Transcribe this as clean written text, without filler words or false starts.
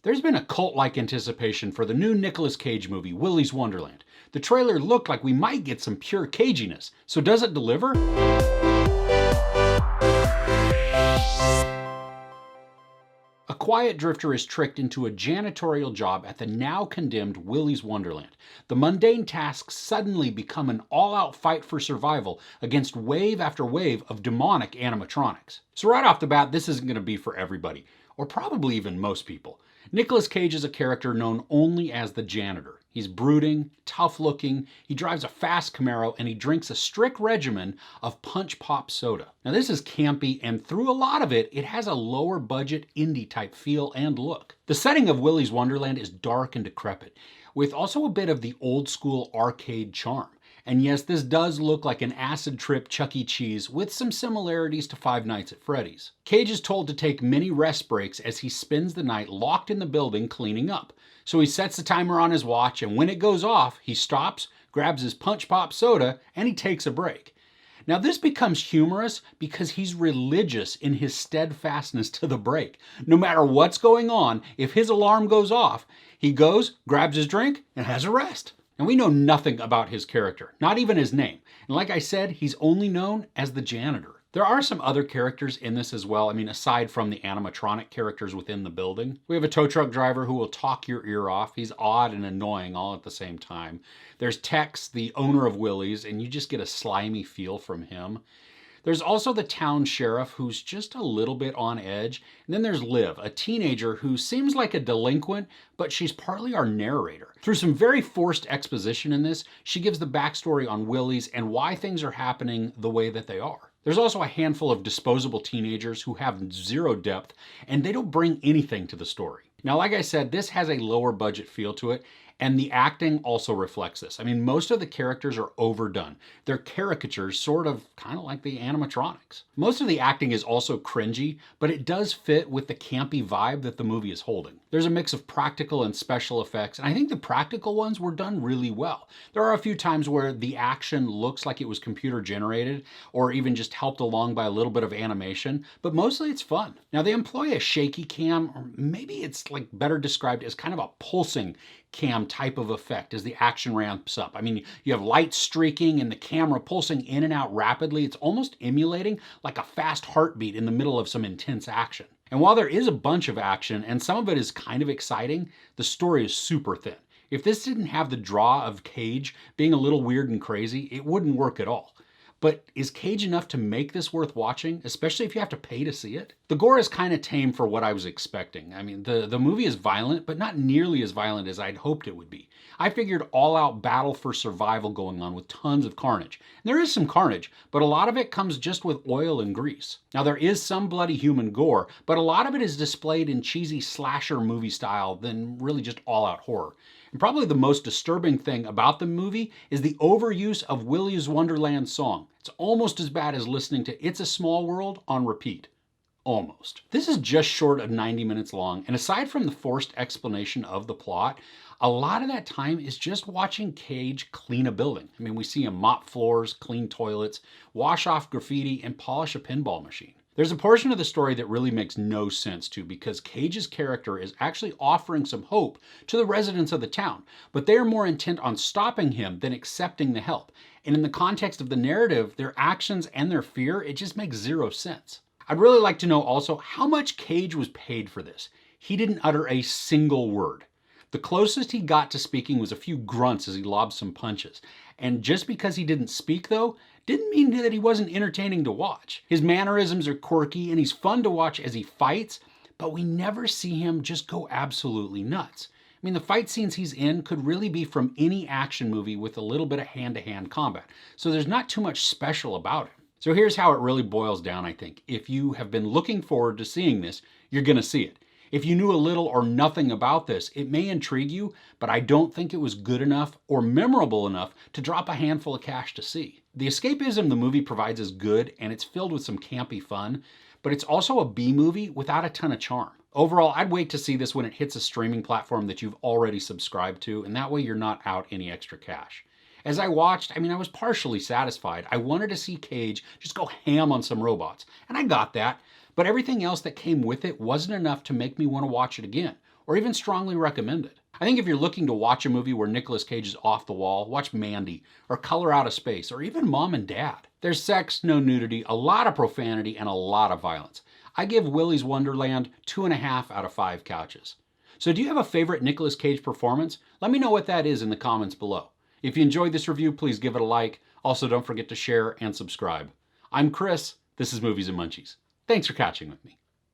There's been a cult-like anticipation for the new Nicolas Cage movie, Willy's Wonderland. The trailer looked like we might get some pure caginess, so does it deliver? A quiet drifter is tricked into a janitorial job at the now condemned Willy's Wonderland. The mundane tasks suddenly become an all-out fight for survival against wave after wave of demonic animatronics. So right off the bat, this isn't going to be for everybody, or probably even most people. Nicolas Cage is a character known only as the janitor. He's brooding, tough-looking, he drives a fast Camaro, and he drinks a strict regimen of punch pop soda. Now this is campy, and through a lot of it, it has a lower budget indie type feel and look. The setting of Willy's Wonderland is dark and decrepit, with also a bit of the old school arcade charm. And yes, this does look like an acid trip Chuck E. Cheese with some similarities to Five Nights at Freddy's. Cage is told to take many rest breaks as he spends the night locked in the building cleaning up. So he sets the timer on his watch, and when it goes off, he stops, grabs his punch pop soda, and he takes a break. Now this becomes humorous because he's religious in his steadfastness to the break. No matter what's going on, if his alarm goes off, he goes, grabs his drink, and has a rest. And we know nothing about his character, not even his name. And like I said, he's only known as the janitor. There are some other characters in this as well. I mean, aside from the animatronic characters within the building. We have a tow truck driver who will talk your ear off. He's odd and annoying all at the same time. There's Tex, the owner of Willys, and you just get a slimy feel from him. There's also the town sheriff who's just a little bit on edge. And then there's Liv, a teenager who seems like a delinquent, but she's partly our narrator. Through some very forced exposition in this, she gives the backstory on Willys and why things are happening the way that they are. There's also a handful of disposable teenagers who have zero depth, and they don't bring anything to the story. Now, like I said, this has a lower budget feel to it, and the acting also reflects this. I mean, most of the characters are overdone. They're caricatures, sort of kind of like the animatronics. Most of the acting is also cringy, but it does fit with the campy vibe that the movie is holding. There's a mix of practical and special effects, and I think the practical ones were done really well. There are a few times where the action looks like it was computer generated, or even just helped along by a little bit of animation, but mostly it's fun. Now they employ a shaky cam, or maybe it's like better described as kind of a pulsing cam type of effect as the action ramps up. I mean, you have light streaking and the camera pulsing in and out rapidly. It's almost emulating like a fast heartbeat in the middle of some intense action. And while there is a bunch of action and some of it is kind of exciting, the story is super thin. If this didn't have the draw of Cage being a little weird and crazy, it wouldn't work at all. But is Cage enough to make this worth watching, especially if you have to pay to see it? The gore is kind of tame for what I was expecting. I mean, the movie is violent, but not nearly as violent as I'd hoped it would be. I figured all-out battle for survival going on with tons of carnage. And there is some carnage, but a lot of it comes just with oil and grease. Now, there is some bloody human gore, but a lot of it is displayed in cheesy slasher movie style than really just all-out horror. And probably the most disturbing thing about the movie is the overuse of Willy's Wonderland song. It's almost as bad as listening to It's a Small World on repeat. Almost. This is just short of 90 minutes long, and aside from the forced explanation of the plot, a lot of that time is just watching Cage clean a building. I mean, we see him mop floors, clean toilets, wash off graffiti, and polish a pinball machine. There's a portion of the story that really makes no sense to because Cage's character is actually offering some hope to the residents of the town, but they are more intent on stopping him than accepting the help. And in the context of the narrative, their actions and their fear, it just makes zero sense. I'd really like to know also how much Cage was paid for this. He didn't utter a single word. The closest he got to speaking was a few grunts as he lobbed some punches. And just because he didn't speak though, didn't mean that he wasn't entertaining to watch. His mannerisms are quirky and he's fun to watch as he fights, but we never see him just go absolutely nuts. I mean, the fight scenes he's in could really be from any action movie with a little bit of hand-to-hand combat. So there's not too much special about him. So here's how it really boils down, I think. If you have been looking forward to seeing this, you're gonna see it. If you knew a little or nothing about this, it may intrigue you, but I don't think it was good enough or memorable enough to drop a handful of cash to see. The escapism the movie provides is good and it's filled with some campy fun, but it's also a B movie without a ton of charm. Overall, I'd wait to see this when it hits a streaming platform that you've already subscribed to, and that way you're not out any extra cash. As I watched, I was partially satisfied. I wanted to see Cage just go ham on some robots, and I got that. But everything else that came with it wasn't enough to make me want to watch it again, or even strongly recommend it. I think if you're looking to watch a movie where Nicolas Cage is off the wall, watch Mandy, or Color Out of Space, or even Mom and Dad. There's sex, no nudity, a lot of profanity, and a lot of violence. I give Willy's Wonderland 2.5 out of 5 couches. So do you have a favorite Nicolas Cage performance? Let me know what that is in the comments below. If you enjoyed this review, please give it a like. Also, don't forget to share and subscribe. I'm Chris. This is Movies and Munchies. Thanks for catching with me.